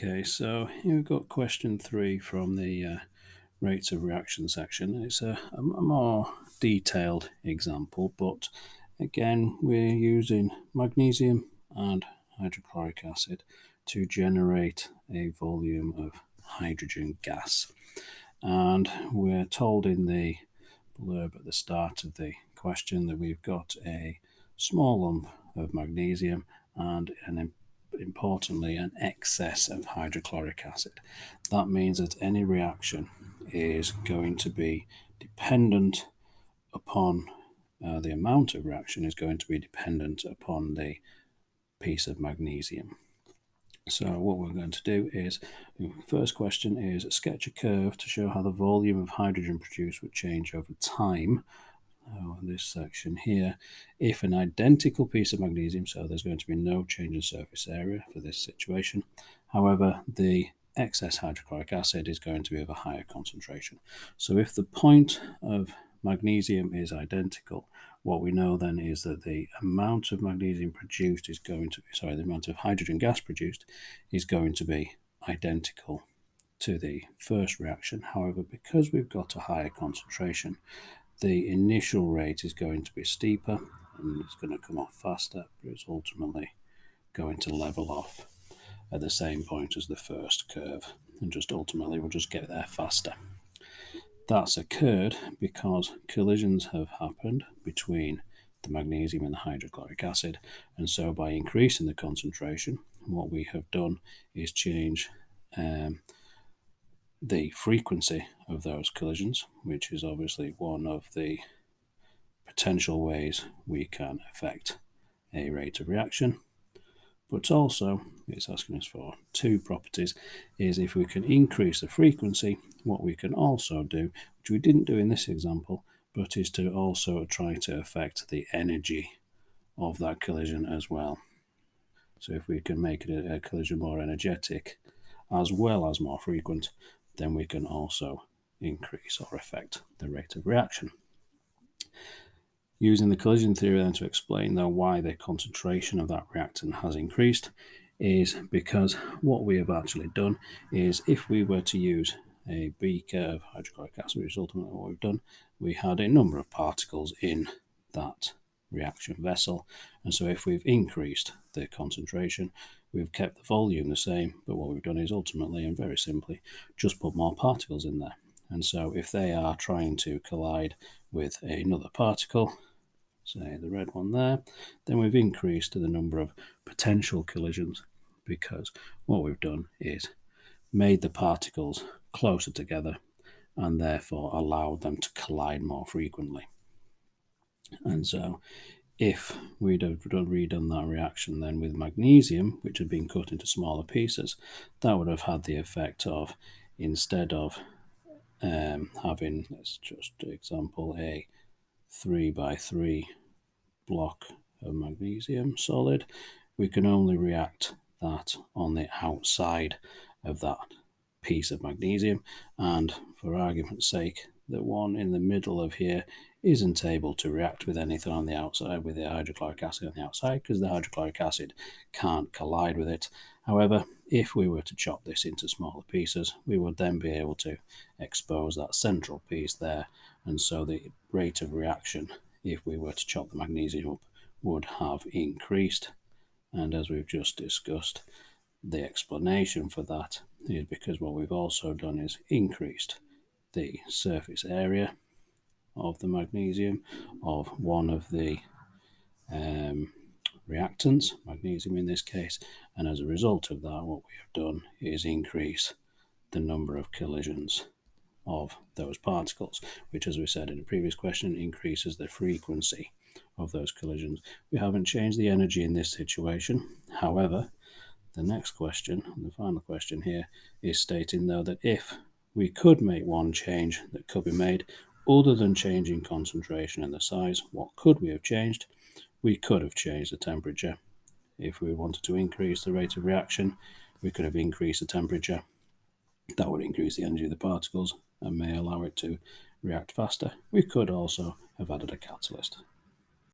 Okay, so here we've got question 3 from the rates of reaction section. It's a more detailed example, but again, we're using magnesium and hydrochloric acid to generate a volume of hydrogen gas. And we're told in the blurb at the start of the question that we've got a small lump of magnesium and importantly an excess of hydrochloric acid. That means that any reaction is going to be dependent upon the amount of reaction is going to be dependent upon the piece of magnesium. So what we're going to do is, the first question is sketch a curve to show how the volume of hydrogen produced would change over time. In this section here, if an identical piece of magnesium, so there's going to be no change in surface area for this situation. However, the excess hydrochloric acid is going to be of a higher concentration. So if the point of magnesium is identical, what we know then is that the amount of magnesium produced is going to, the amount of hydrogen gas produced is going to be identical to the first reaction. However, because we've got a higher concentration, the initial rate is going to be steeper and it's going to come off faster, but it's ultimately going to level off at the same point as the first curve, and just ultimately we'll just get there faster. That's occurred because collisions have happened between the magnesium and the hydrochloric acid, and so by increasing the concentration, what we have done is change the frequency of those collisions, which is obviously one of the potential ways we can affect a rate of reaction. But also, it's asking us for two properties, is if we can increase the frequency, what we can also do, which we didn't do in this example, but is to also try to affect the energy of that collision as well. So if we can make a collision more energetic as well as more frequent, then we can also increase or affect the rate of reaction. Using the collision theory then to explain though why the concentration of that reactant has increased is because what we have actually done is, if we were to use a beaker of hydrochloric acid, which is ultimately what we've done, we had a number of particles in that reaction vessel, and so if we've increased the concentration, we've kept the volume the same, but what we've done is ultimately and very simply just put more particles in there. And so if they are trying to collide with another particle, say the red one there, then we've increased the number of potential collisions, because what we've done is made the particles closer together and therefore allowed them to collide more frequently. And so if we'd have redone that reaction then with magnesium, which had been cut into smaller pieces, that would have had the effect of, instead of having, let's just example, a 3x3 block of magnesium solid, we can only react that on the outside of that piece of magnesium, and for argument's sake, the one in the middle of here isn't able to react with anything on the outside, with the hydrochloric acid on the outside, because the hydrochloric acid can't collide with it. However, if we were to chop this into smaller pieces, we would then be able to expose that central piece there, and so the rate of reaction, if we were to chop the magnesium up, would have increased. And as we've just discussed, the explanation for that is because what we've also done is increased the surface area of the magnesium of one of the reactants, magnesium in this case, and as a result of that, what we have done is increase the number of collisions of those particles, which, as we said in the previous question, increases the frequency of those collisions. We haven't changed the energy in this situation. However, the next question, the final question here, is stating though that if we could make one change that could be made other than changing concentration and the size, what could we have changed? We could have changed the temperature. If we wanted to increase the rate of reaction, we could have increased the temperature. That would increase the energy of the particles and may allow it to react faster. We could also have added a catalyst.